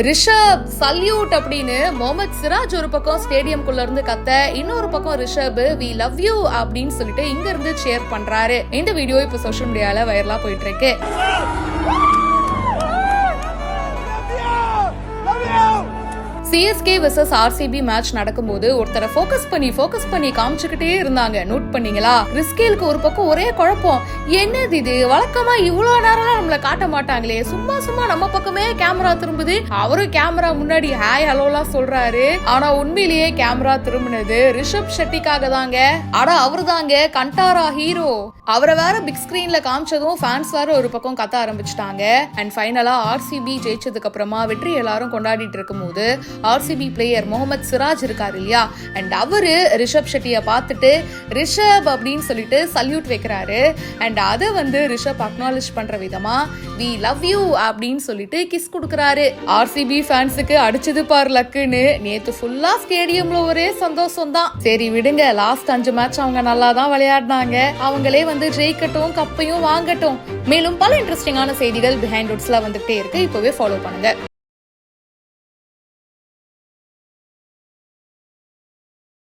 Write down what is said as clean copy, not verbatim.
Rishabh salute அப்படின்னு முகமது சிராஜ் ஒரு பக்கம் ஸ்டேடியம்குள்ள இருந்து கத்த, இன்னொரு பக்கம் ரிஷப் வி லவ் யூ அப்படின்னு சொல்லிட்டு இங்க இருந்து சேர் பண்றாரு. இந்த வீடியோ இப்ப சோஷியல் மீடியால வைரலா போயிட்டு இருக்கு. CSK vs RCB மேட்ச் நடக்கும்போது ஒருத்தரை ஃபோக்கஸ் பண்ணி காமிச்சுக்கிட்டே இருந்தாங்க. நோட் பண்ணீங்களா? கிறிஸ்கேலுக்கு ஒரு பக்கம் ஒரே குழப்பம், என்னது இது, வழக்கமா இவ்வளவு நேரம் நம்மள காட்ட மாட்டாங்களே, சும்மா நம்ம பக்கமே கேமரா திரும்புது. அவரும் கேமரா முன்னாடி ஹாய் ஹலோலாம் சொல்றாரு. ஆனா உண்மையிலேயே கேமரா திரும்பினது ரிஷப் ஷெட்டிக்காக தாங்க. ஆனா அவரு தாங்க கண்டாரா ஹீரோ. அவரை வேற பிக் ஸ்கிரீன்ல காமிச்சதும் ஃபேன்ஸ் வேற ஒரு பக்கம் கத்த ஆரம்பிச்சுட்டாங்க. அண்ட் ஃபைனலா RCB ஜெயிச்சதுக்கு அப்புறமா வெற்றி எல்லாரும் கொண்டாடிட்டு இருக்கும் போது RCB பிளேயர் முகமது சிராஜ் இருக்காரு இல்லையா, அண்ட் அவரு ரிஷப் ஷெட்டியை பார்த்துட்டு ரிஷப் அப்படின்னு சொல்லிட்டு சல்யூட் வைக்கிறாரு. அண்ட் அதை ரிஷப் அக்னாலேஜ் பண்ற விதமா வி லவ் யூ அப்படின்னு சொல்லிட்டு கிஸ் கொடுக்கறாரு. RCB ஃபேன்ஸுக்கு அடிச்சது பார் லக்குன்னு நேத்து ஃபுல்லா ஸ்டேடியம்ல ஒரே சந்தோஷம் தான். சரி விடுங்க, லாஸ்ட் 5 மேட்ச் அவங்க நல்லா தான் விளையாடினாங்க. அவங்களே ஜெயிக்கட்டும், கப்பையும் வாங்கட்டும். மேலும் பல இன்ட்ரெஸ்டிங்கான செய்திகள் பிஹைண்ட் ரூட்ஸ்ல வந்துட்டே இருக்கு. இப்பவே ஃபாலோ பண்ணுங்க.